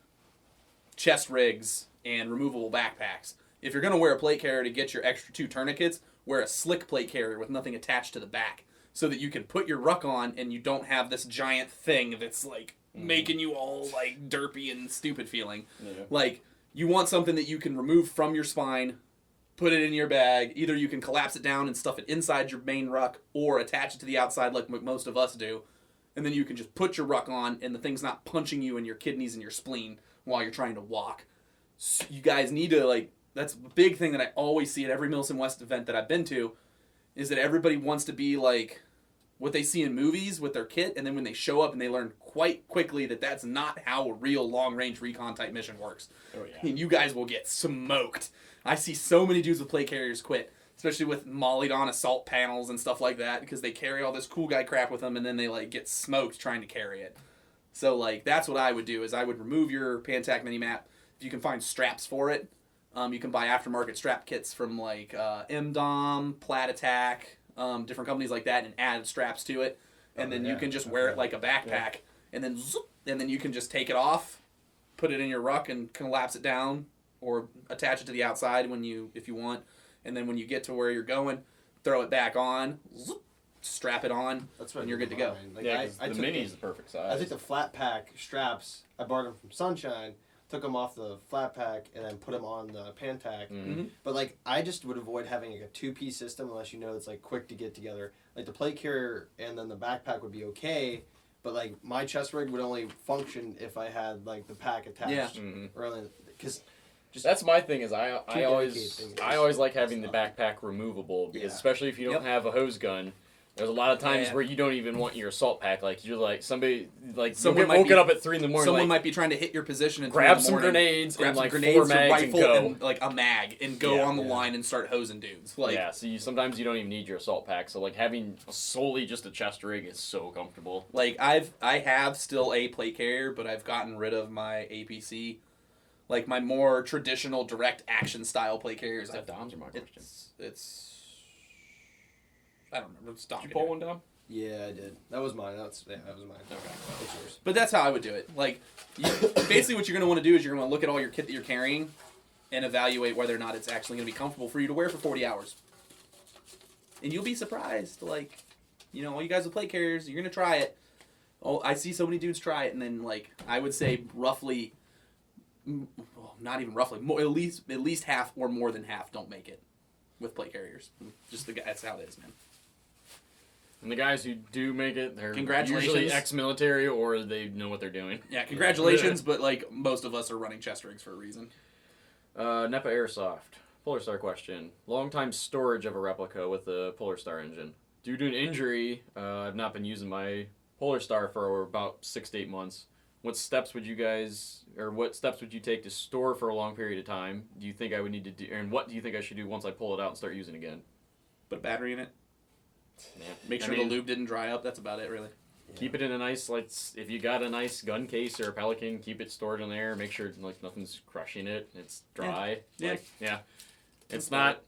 chest rigs and removable backpacks. If you're going to wear a plate carrier to get your extra 2 tourniquets, wear a slick plate carrier with nothing attached to the back. so that you can put your ruck on and you don't have this giant thing that's like making you all like derpy and stupid feeling. Yeah. Like, you want something that you can remove from your spine, put it in your bag. Either you can collapse it down and stuff it inside your main ruck, or attach it to the outside like most of us do. And then you can just put your ruck on, and the thing's not punching you in your kidneys and your spleen while you're trying to walk. So you guys need to, like, that's a big thing that I always see at every Milson West event that I've been to, is that everybody wants to be like what they see in movies with their kit, and then when they show up and they learn quite quickly that that's not how a real long-range recon type mission works. Oh, yeah. And you guys will get smoked. I see so many dudes with plate carriers quit, especially with mollied on assault panels and stuff like that, because they carry all this cool guy crap with them, and then they like get smoked trying to carry it. So like that's what I would do, is I would remove your Pantac mini-map. If you can find straps for it, you can buy aftermarket strap kits from like MDOM, Plat Attack, different companies like that, and add straps to it, and then you can just wear it like a backpack, and then zoop, and then you can just take it off, put it in your ruck, and collapse it down, or attach it to the outside if you want, and then when you get to where you're going, throw it back on, zoop, strap it on, That's what and you're good to go. Like, Yeah, 'cause the mini's the perfect size. I took the flat pack straps. I borrowed them from Sunshine. Took them off the flat pack and then put them on the Pantac. Mm-hmm. But like, I just would avoid having like a 2-piece system unless you know it's like quick to get together. Like the plate carrier and then the backpack would be okay, but like my chest rig would only function if I had like the pack attached. Yeah. Or because that's my thing. Is I dedicated always like having the backpack removable, because especially if you don't have a hose gun. There's a lot of times where you don't even want your assault pack. Like, you're like, somebody, like, Someone you might get woken be- up at 3 in the morning. Someone like, might be trying to hit your position and grab some grenades grab and some like grenades, 4 a mags rifle, and go. and like a mag, and go on the line and start hosing dudes. Like, yeah, so sometimes you don't even need your assault pack. So like having solely just a chest rig is so comfortable. Like I have still a plate carrier, but I've gotten rid of my APC. Like my more traditional direct action style plate carriers. Is that Dom's or my question? It's I don't remember. It's Dom. Did you pull one down? yeah, I did. That was mine. That was mine. Okay. What's yours? But that's how I would do it. Like, basically what you're going to want to do is you're going to look at all your kit that you're carrying and evaluate whether or not it's actually going to be comfortable for you to wear for 40 hours. And you'll be surprised. Like, you know, all you guys with plate carriers, you're going to try it. Oh, I see so many dudes try it, and then, like, I would say roughly, well, not even roughly, more, at least half or more than half don't make it with plate carriers. Just that's how it is, man. And the guys who do make it, they're Congratulations. usually ex-military or they know what they're doing. Yeah, congratulations, but, like, most of us are running chest rigs for a reason. NEPA Airsoft. Polar Star question. Long-time storage of a replica with the Polar Star engine. Due to an injury, I've not been using my Polar Star for about 6 to 8 months. What steps would you take to store for a long period of time? Do you think I would need to do, and what do you think I should do once I pull it out and start using it again? Put a battery in it. Yeah. Make sure the lube didn't dry up. That's about it, really. Keep it in a nice, like, if you got a nice gun case or a Pelican, keep it stored in there. Make sure, like, nothing's crushing it. It's dry. Yeah. Like, yeah. It's not,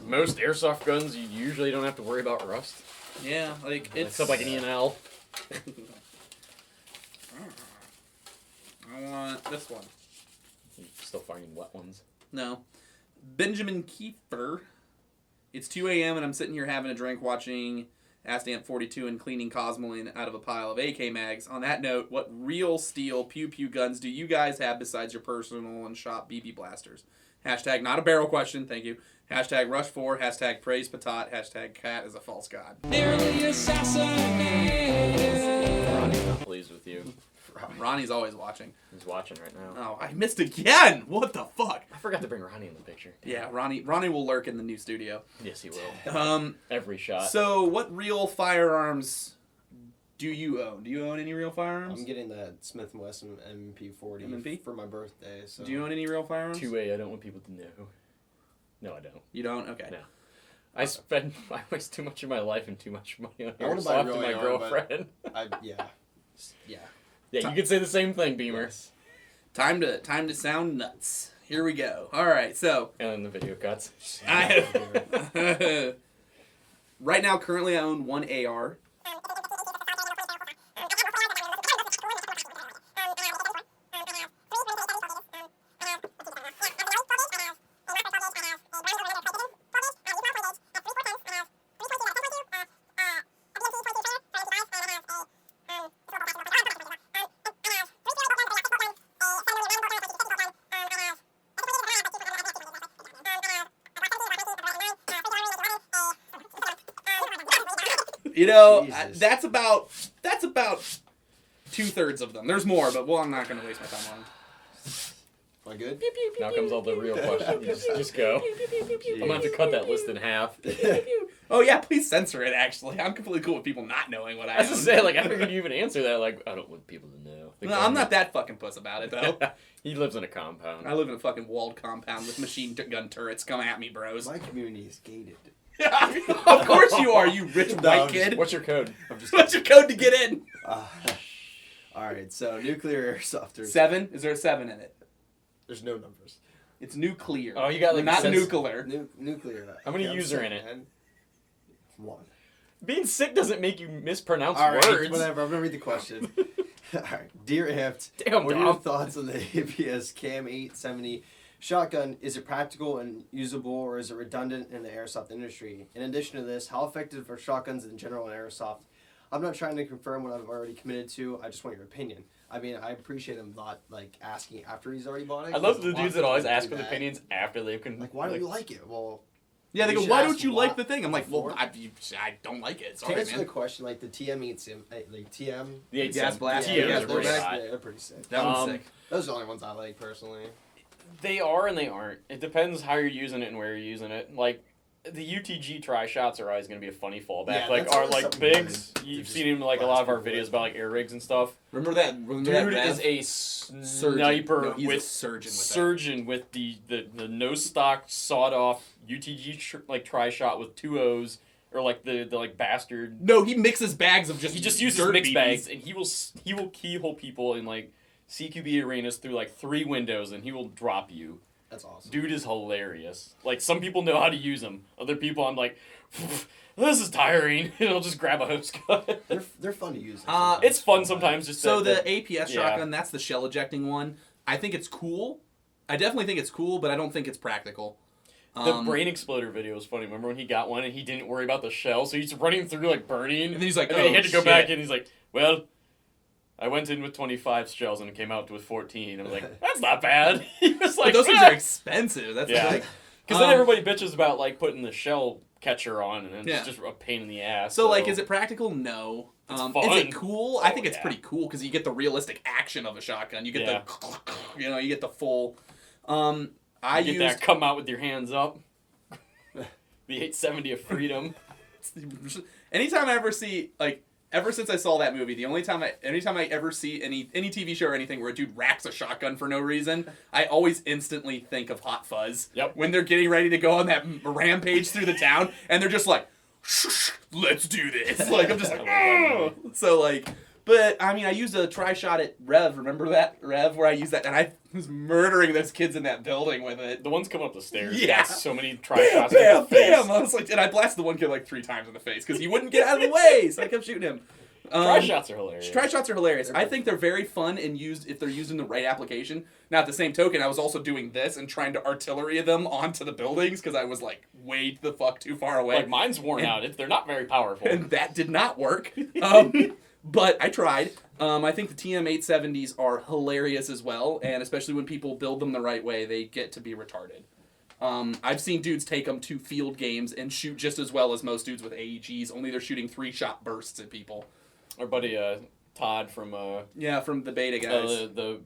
most airsoft guns, you usually don't have to worry about rust. Yeah, like, it's... Except like an E&L. I want this one. You're still finding wet ones. No. Benjamin Kiefer. It's 2 a.m. and I'm sitting here having a drink watching Astamp 42 and cleaning Cosmoline out of a pile of AK mags. On that note, what real steel pew-pew guns do you guys have besides your personal and shop BB blasters? Hashtag not a barrel question, thank you. Hashtag rush4, hashtag praise patat, hashtag cat is a false god. Nearly assassinated. Ronnie's not pleased with you. Ronnie's always watching. He's watching right now. Oh, I missed again! What the fuck? I forgot to bring Ronnie in the picture. Yeah, Ronnie will lurk in the new studio. Yes, he will. Every shot. So, what real firearms do you own? Do you own any real firearms? I'm getting that Smith & Wesson MP40 M&P? for my birthday. So. Do you own any real firearms? 2A, I don't want people to know. No, I don't. You don't? Okay. No. I waste too much of my life and too much money on I wanna buy airsoft real to my AR, girlfriend. Yeah. Yeah, you could say the same thing, Beamer. Yes. Time to sound nuts. Here we go. All right, so And then the video cuts. I right now, currently, I own one AR. You know, Jesus. that's about 2/3 of them. There's more, but I'm not going to waste my time on them. Am I good? Now comes all the real questions. Just go. I'm gonna have to cut that list in half. Oh yeah, please censor it. Actually, I'm completely cool with people not knowing what I I was own. just saying, like, I figured you even answer that. Like, I don't want people to know. No, I'm not that fucking puss about it though. He lives in a compound. I live in a fucking walled compound with machine gun turrets. Come at me, bros. My community is gated. Of course you are, you rich No, white I'm just- kid. What's your code? I'm just. What's your code to get in? All right, so nuclear airsofters. 7? Is there a 7 in it? There's no numbers. It's nuclear. Oh, you got, like, not sense- nuclear. Nuclear. How many Yeah, I'm user saying, in it? man. 1. Being sick doesn't make you mispronounce All right, words. whatever. I'm gonna read the question. All right, dear Amped, Damn, what are your Dom. thoughts on the APS Cam 870 shotgun? Is it practical and usable, or is it redundant in the airsoft industry? In addition to this, how effective are shotguns in general in airsoft? I'm not trying to confirm what I've already committed to. I just want your opinion. I mean, I appreciate him not like asking after he's already bought it. I love 'cause the a lot dudes of that always people ask do for that. opinions after they can. Like, why don't you like it? Well, Yeah, they You go, should why ask don't you why like the thing? I'm like, well, before. I don't like it. to Sorry, answer the man. question, like the TM8 sim, like TM. The 8 Gas blast, TMs yeah, are gas pretty blowback. hot. Yeah, they're pretty sick. That one's Um, sick. Those are the only ones I like personally. They are and they aren't. It depends how you're using it and where you're using it. Like, the UTG try shots are always going to be a funny fallback. Yeah, like, that's our always like something Bigs, good to you've just seen him in like a lot of our blast people videos with. about like air rigs and stuff. Remember that? Dude is a surgeon. sniper No, he's a with surgeon with the no stock sawed off UTG like tri shot with 2 O's or like the like bastard. No, he mixes bags of just He just uses dirt mixed BBs. bags and he will keyhole people in like CQB arenas through like 3 windows and he will drop you. That's awesome. Dude is hilarious. Like, some people know how to use him. Other people, I'm like, this is tiring. And I'll just grab a hose gun. They're fun to use. It's fun sometimes. Just So that- the APS shotgun, that's the shell ejecting one. I think it's cool. I definitely think it's cool, but I don't think it's practical. the brain exploder video was funny. Remember when he got one and he didn't worry about the shell, so he's running through like burning, And then he's like, and then he "Oh, had to go shit." back and he's like, well, I went in with 25 shells and came out with 14. I was like, that's not bad. He was like, But those things "Ah." are expensive. That's Yeah. like, Because then everybody bitches about like putting the shell catcher on, and it's Yeah. just a pain in the ass. So, like, is it practical? No. It's Is fun. it cool? I Oh, think it's yeah. pretty cool because you get the realistic action of a shotgun. You get Yeah. the, you get the full. I you get used that come out with your hands up. The 870 of freedom. anytime I ever see ever since I saw that movie, anytime I ever see any TV show or anything where a dude racks a shotgun for no reason, I always instantly think of Hot Fuzz. Yep. When they're getting ready to go on that rampage through the town, and they're just like, let's do this. Like, I'm just like, oh. So like, but I mean, I used a tri-shot at Rev. Remember that Rev where I used that, and I was murdering those kids in that building with it. The ones coming up the stairs. Yeah. Got so many try Bam, shots. bam, in the face. bam! I was like, and I blasted the one kid like 3 times in the face because he wouldn't get out of the way, so I kept shooting him. Try shots are hilarious. Tri-shots are hilarious. I think they're very fun and used if they're used in the right application. Now, at the same token, I was also doing this and trying to artillery them onto the buildings because I was like way the fuck too far away. Like, mine's worn out. They're not very powerful. And that did not work. But I tried. I think the TM870s are hilarious as well, and especially when people build them the right way, they get to be retarded. I've seen dudes take them to field games and shoot just as well as most dudes with AEGs, only they're shooting 3-shot bursts at people. Our buddy Todd from Yeah, from the beta guys. the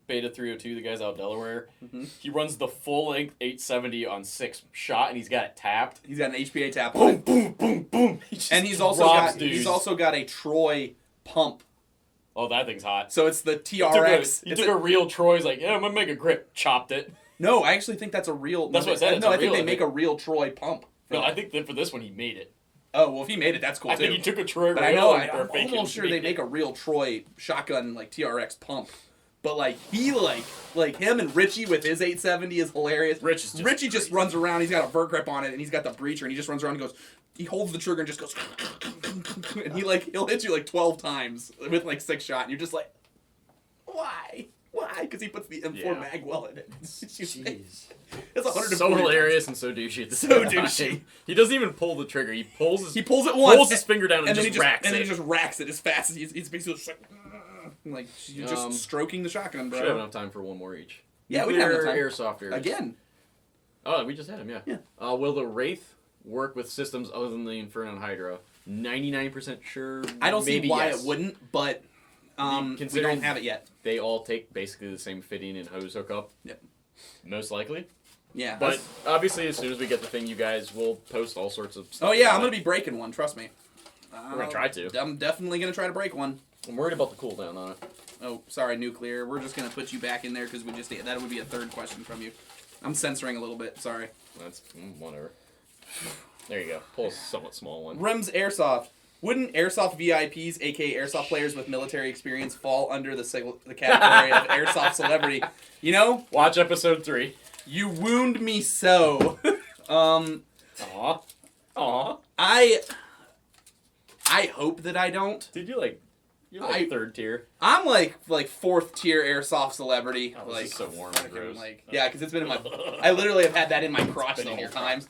Beta 302, the guys out of Delaware, Mhm. he runs the full length 870 on 6-shot, and he's got it tapped. He's got an HPA tap on Boom, it. boom, boom, boom. He just And he's drops also dudes. got a Troy pump. Oh, that thing's hot. So it's the He took TRX. He took a real Troy. He's like, yeah, I'm gonna make a grip. Chopped it. No, I actually think that's a real. That's what I said, it's No, a I think real, they I make think. a real Troy pump. for No, that. I think that for this one he made it. Oh well, if he made it, that's cool I too. think he took a Troy But I rail know, and I'm fake it almost sure and they made make it. a real Troy shotgun like TRX pump. But like he like him and Richie with his 870 is hilarious. Richie just runs around. He's got a vert grip on it, and he's got the breacher, and he just runs around and goes. He holds the trigger and just goes, and he'll hit you like 12 times with like 6-shot, and you're just like, why? Why? Because he puts the M4 Yeah. mag well in it. Jeez. It's 140 So times. hilarious and so douchey at the So same time. douchey. He doesn't even pull the trigger. He pulls his He pulls it once, pulls his finger down and, then just racks and it. then he just racks it as fast as he's basically just like you're just stroking the shotgun, bro. Should have enough time for one more each. Yeah, we have enough time. Airsofters. Again. Oh, we just had him, yeah. Yeah. Will the Wraith work with systems other than the Inferno and Hydra? 99% sure. I don't see maybe why yes. it wouldn't, but we Considering don't have it yet. They all take basically the same fitting and hose hookup. Yep. Most likely. Yeah. But obviously, as soon as we get the thing, you guys will post all sorts of stuff. Oh yeah, about I'm gonna it. be breaking one. Trust me. We're gonna try to. I'm definitely gonna try to break one. I'm worried about the cooldown on it. Oh, sorry, nuclear. We're just gonna put you back in there because that would be a third question from you. I'm censoring a little bit. Sorry. That's whatever. There you go. Pull a somewhat small one. Rims Airsoft. Wouldn't Airsoft VIPs, aka Airsoft players with military experience, fall under the category of Airsoft celebrity? You know, Watch episode 3. you wound me so. Aw. I hope that I don't. Dude, you're like third tier. I'm like fourth tier Airsoft celebrity. Oh, this like is so warm and gross. Yeah, because it's been in my. I literally have had that in my crotch the whole time.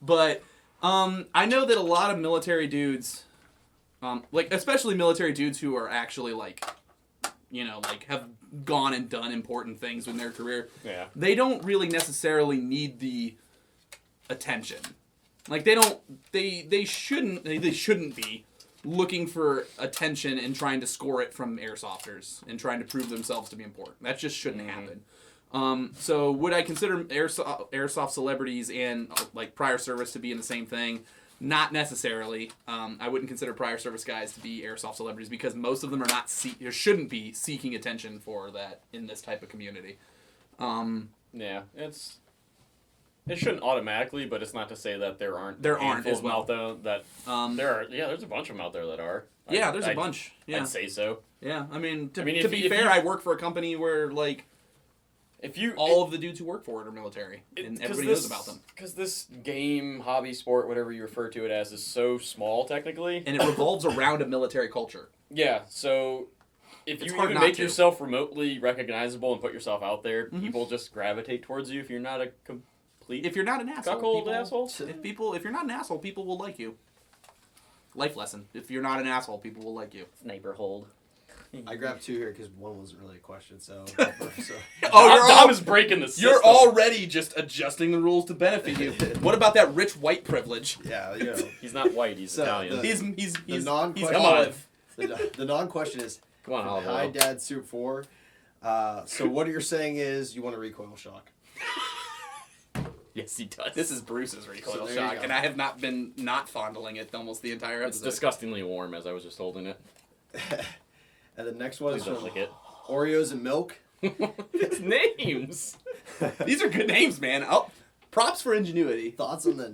But I know that a lot of military dudes, like especially military dudes who are actually like, you know, like have gone and done important things in their career. Yeah. They don't really necessarily need the attention. Like they shouldn't be looking for attention and trying to score it from airsofters and trying to prove themselves to be important. That just shouldn't happen. So would I consider airsoft celebrities and like prior service to be in the same thing? Not necessarily. I wouldn't consider prior service guys to be airsoft celebrities because most of them are not or shouldn't be seeking attention for that in this type of community. Yeah, it shouldn't automatically, but it's not to say that there aren't as well. out there that there are. Yeah, there's a bunch of them out there that are. Yeah, there's a bunch. Yeah. I'd say so. Yeah, I mean, to if be you- fair, I work for a company where like If you all of the dudes who work for it are military, and everybody knows about them. Because this game, hobby, sport, whatever you refer to it as, is so small technically, And it revolves around a military culture. yeah. So if It's you hard even not make to. yourself remotely recognizable and put yourself out there, Mhm. people just gravitate towards you. If you're not a complete If you're not an asshole, cuckold people, asshole, if you're not an asshole, people will like you. Life lesson: if you're not an asshole, people will like you. sniper hold. I grabbed 2 here because one wasn't really a question. So, Dom is breaking the system. You're already just adjusting the rules to benefit you. What about that rich white privilege? yeah, you know. He's not white. He's So, Italian. He's non-question- Come on. olive. The non-question is, Come on, Olive hi, Oil. Dad, Soup 4. So what you're saying is you want a recoil shock. Yes, he does. This is Bruce's recoil So there shock, you go. and I have not been not fondling it almost the entire It's episode. disgustingly warm as I was just holding it. And the next one Please is don't from lick it. Oreos and milk. It's names. These are good names, man. Props for ingenuity. Thoughts on the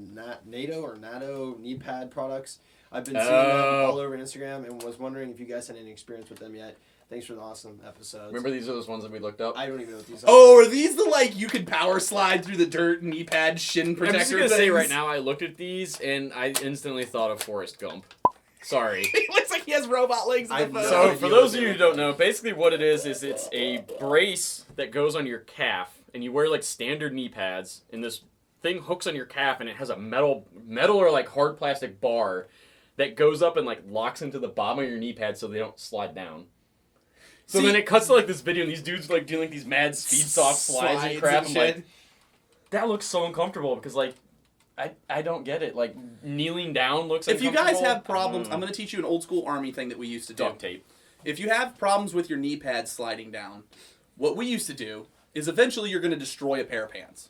NATO knee pad products? I've been seeing them all over Instagram and was wondering if you guys had any experience with them yet. Thanks for the awesome episodes. Remember these are those ones that we looked up? I don't even know what these are. Oh, are these the like you can power slide through the dirt knee pad shin protector I'm just gonna say things? right now, I looked at these and I instantly thought of Forrest Gump. Sorry. It looks like he has robot legs in I've the no photo. So idea for what those they of you who look don't like. know, basically what it is it's a brace that goes on your calf, and you wear like standard knee pads, and this thing hooks on your calf, and it has a metal or like hard plastic bar that goes up and like locks into the bottom of your knee pad so they don't slide down. So See- then it cuts to like this video, and these dudes like doing like these mad speed soft slides and crap. I'm like, that looks so uncomfortable because like I don't get it. Like kneeling down looks. If you guys uncomfortable. have problems, I'm going to teach you an old school army thing that we used to do. duct tape. If you have problems with your knee pads sliding down, what we used to do is eventually you're going to destroy a pair of pants.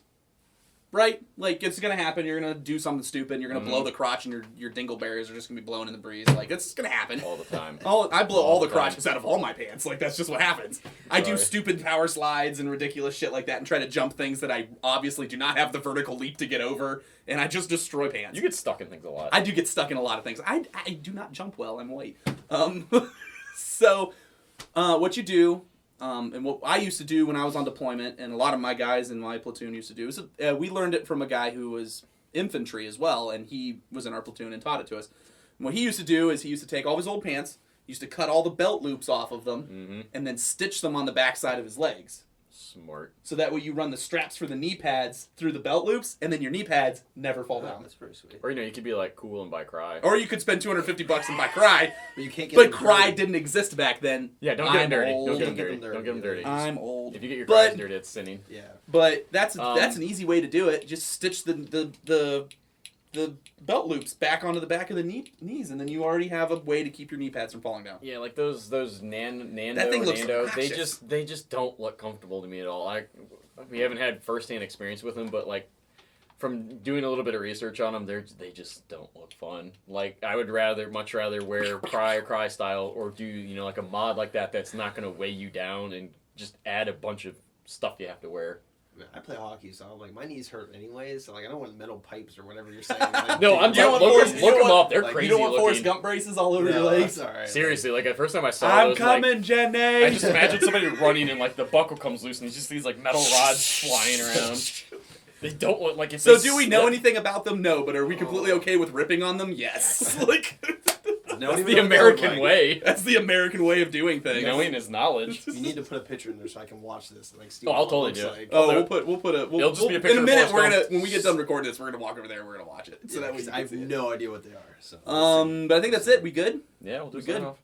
Right? Like, it's going to happen. You're going to do something stupid. And you're going to blow the crotch, and your dingleberries are just going to be blowing in the breeze. Like, it's going to happen. All the time. I blow all the the time. crotches out of all my pants. Like, that's just what happens. I do Sorry. stupid power slides and ridiculous shit like that and try to jump things that I obviously do not have the vertical leap to get over. And I just destroy pants. You get stuck in things a lot. I do get stuck in a lot of things. I do not jump well. I'm white. So, what you do, and what I used to do when I was on deployment, and a lot of my guys in my platoon used to do, is we learned it from a guy who was infantry as well, and he was in our platoon and taught it to us. And what he used to do is he used to take all of his old pants, used to cut all the belt loops off of them, and then stitch them on the backside of his legs. Smart. So that way you run the straps for the knee pads through the belt loops, and then your knee pads never fall Oh, down. that's pretty sweet. Or you could be like cool and buy Cry. Or you could spend $250 and buy Cry, But you can't get but them Cry dirty. didn't exist back then. Yeah, don't get them dirty. old. Don't get them Don't get dirty. them Don't get them dirty. I'm old. If you get your But- Cries dirty, it's sinning. Yeah. But that's Um, an easy way to do it. Just stitch the the belt loops back onto the back of the knees, and then you already have a way to keep your knee pads from falling down. Yeah, like those Nando, That thing looks Nando, obnoxious. they just don't look comfortable to me at all. We haven't had firsthand experience with them, but like from doing a little bit of research on them, they just don't look fun. Like I would much rather wear Cry style or do like a mod like that that's not going to weigh you down and just add a bunch of stuff you have to wear. I play hockey, so I'm like, my knees hurt anyways. So like, I don't want metal pipes or whatever you're saying. Like, No, I'm You don't just want Forrest- look you them don't up. They're like, crazy You don't want Forrest looking. Gump braces all over no, your legs? that's all right. Seriously, like at first time I saw I'm those, coming, like, Jenny. I just imagine somebody running and like the buckle comes loose and there's just these like metal rods flying around. They don't look like if So they do we know slip- anything about them? No, but are we completely okay with ripping on them? Yes. Like No, That's the American way. that's the American way of doing things. Knowing is knowledge. You need to put a picture in there so I can watch this. And, like, see Oh, what I'll it totally looks do it. like. Oh, It'll we'll just be a picture in a of minute. Forrest We're Gump. gonna when we get done recording this, we're gonna walk over there. We're gonna watch it. So Yeah, that we 'cause I have can see it. no idea what they are. So But I think that's it. We good? Yeah, we'll do We good? sign off.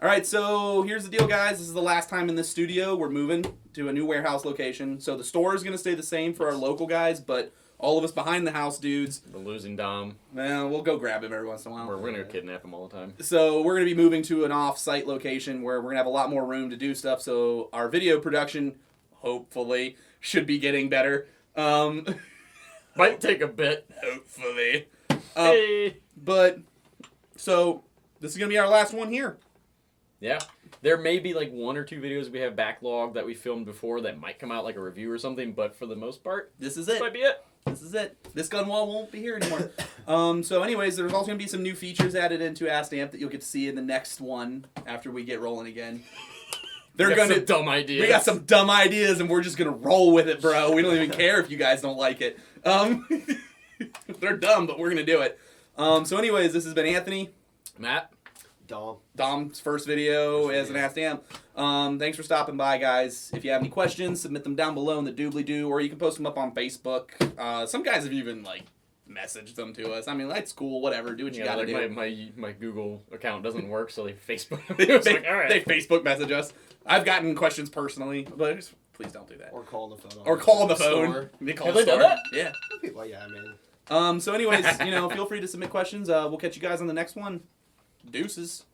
All right. So here's the deal, guys. This is the last time in this studio. We're moving to a new warehouse location. So the store is gonna stay the same for our local guys, but all of us behind the house dudes, The losing Dom. well, we'll go grab him every once in a while. We're gonna kidnap him all the time. So we're going to be moving to an off-site location where we're going to have a lot more room to do stuff. So our video production, hopefully, should be getting better. Might take a bit. Hopefully. Hey. But, so, this is going to be our last one here. Yeah. There may be like one or two videos we have backlogged that we filmed before that might come out like a review or something, but for the most part, This is this it. might be it. This is it. This gun wall won't be here anymore. So anyways, there's also going to be some new features added into AskAmp that you'll get to see in the next one after we get rolling again. They're We got going some dumb ideas. We got some dumb ideas, and we're just gonna roll with it, bro. We don't even care if you guys don't like it. They're dumb, but we're gonna do it. So, anyways, this has been Anthony, Matt. Dom's first video as an Ask Dam. Thanks for stopping by, guys. If you have any questions, submit them down below in the doobly-doo, or you can post them up on Facebook. Some guys have even like messaged them to us. I mean, that's cool. Whatever, do what you gotta like do. my Google account doesn't work, so they Facebook. they, It's like, all right. they Facebook message us. I've gotten questions personally, but just, please don't do that. or call the phone. Or call the phone. Store. They call Have the they done store. that? Yeah. Well, yeah, I mean. So anyways, feel free to submit questions. We'll catch you guys on the next one. Deuces.